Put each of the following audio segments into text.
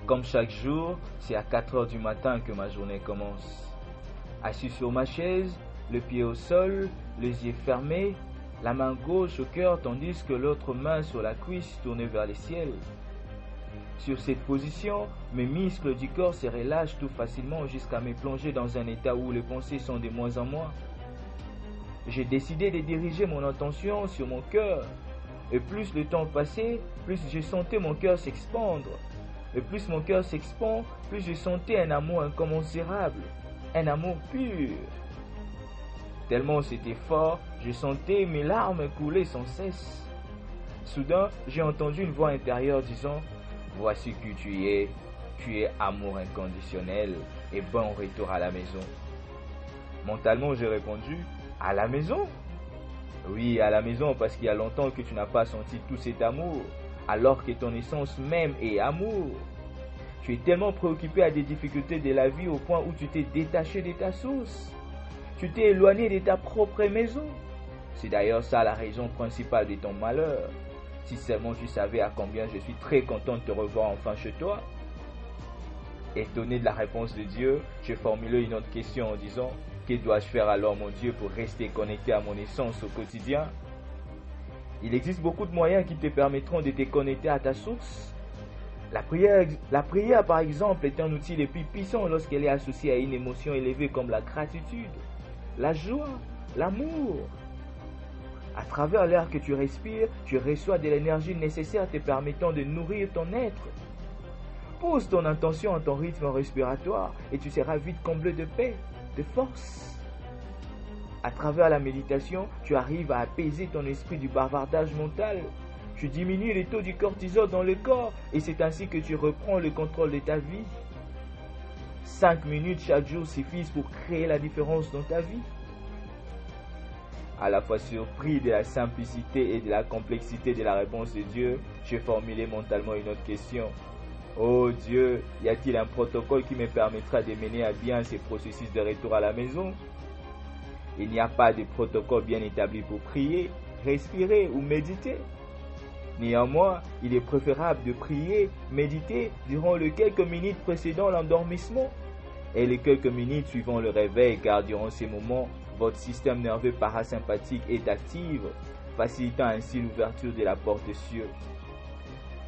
Comme chaque jour, c'est à 4 heures du matin que ma journée commence. Assis sur ma chaise, le pied au sol, les yeux fermés, la main gauche au cœur tandis que l'autre main sur la cuisse tournée vers le ciel. Sur cette position, mes muscles du corps se relâchent tout facilement jusqu'à me plonger dans un état où les pensées sont de moins en moins. J'ai décidé de diriger mon attention sur mon cœur. Et plus le temps passait, plus je sentais mon cœur s'expandre. Et plus mon cœur s'expand, plus je sentais un amour incommensurable, un amour pur. Tellement c'était fort, je sentais mes larmes couler sans cesse. Soudain, j'ai entendu une voix intérieure disant « Voici qui tu es amour inconditionnel et bon retour à la maison. » Mentalement, j'ai répondu « À la maison ?» Oui, à la maison, parce qu'il y a longtemps que tu n'as pas senti tout cet amour, alors que ton essence même est amour. Tu es tellement préoccupé à des difficultés de la vie au point où tu t'es détaché de ta source. Tu t'es éloigné de ta propre maison. C'est d'ailleurs ça la raison principale de ton malheur. Si seulement tu savais à combien je suis très content de te revoir enfin chez toi. Étonné de la réponse de Dieu, j'ai formulé une autre question en disant « Que dois-je faire alors mon Dieu pour rester connecté à mon essence au quotidien ?» Il existe beaucoup de moyens qui te permettront de te connecter à ta source. La prière par exemple est un outil le plus puissant lorsqu'elle est associée à une émotion élevée comme la gratitude, la joie, l'amour. À travers l'air que tu respires, tu reçois de l'énergie nécessaire te permettant de nourrir ton être. Pose ton intention en ton rythme respiratoire et tu seras vite comblé de paix, de force. À travers la méditation, tu arrives à apaiser ton esprit du bavardage mental. Tu diminues les taux du cortisol dans le corps et c'est ainsi que tu reprends le contrôle de ta vie. 5 minutes chaque jour suffisent pour créer la différence dans ta vie. À la fois surpris de la simplicité et de la complexité de la réponse de Dieu, j'ai formulé mentalement une autre question. Oh Dieu, y a-t-il un protocole qui me permettra de mener à bien ces processus de retour à la maison? Il n'y a pas de protocole bien établi pour prier, respirer ou méditer. Néanmoins, il est préférable de prier, méditer durant les quelques minutes précédant l'endormissement et les quelques minutes suivant le réveil, car durant ces moments, votre système nerveux parasympathique est actif, facilitant ainsi l'ouverture de la porte des cieux.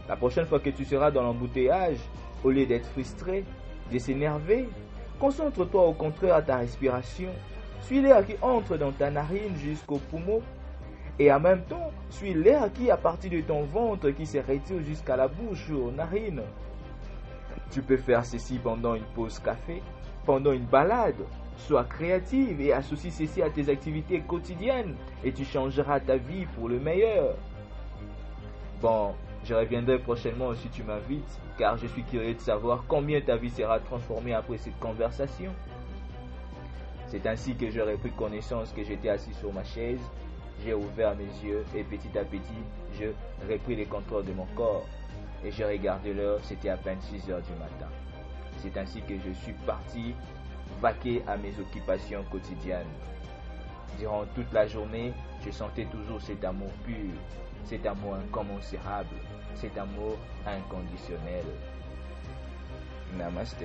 La prochaine fois que tu seras dans l'embouteillage, au lieu d'être frustré, de s'énerver, concentre-toi au contraire à ta respiration. Suis l'air qui entre dans ta narine jusqu'au poumon et en même temps, suis l'air qui, à partir de ton ventre, qui se retire jusqu'à la bouche ou aux narines. Tu peux faire ceci pendant une pause café, pendant une balade. Sois créative et associe ceci à tes activités quotidiennes et tu changeras ta vie pour le meilleur. Bon, je reviendrai prochainement si tu m'invites, car je suis curieux de savoir combien ta vie sera transformée après cette conversation. C'est ainsi que j'aurais pris connaissance que j'étais assis sur ma chaise. J'ai ouvert mes yeux et petit à petit, je repris le contrôle de mon corps. Et j'ai regardé l'heure, c'était à peine 6 heures du matin. C'est ainsi que je suis parti vaquer à mes occupations quotidiennes. Durant toute la journée, je sentais toujours cet amour pur, cet amour incommensurable, cet amour inconditionnel. Namaste.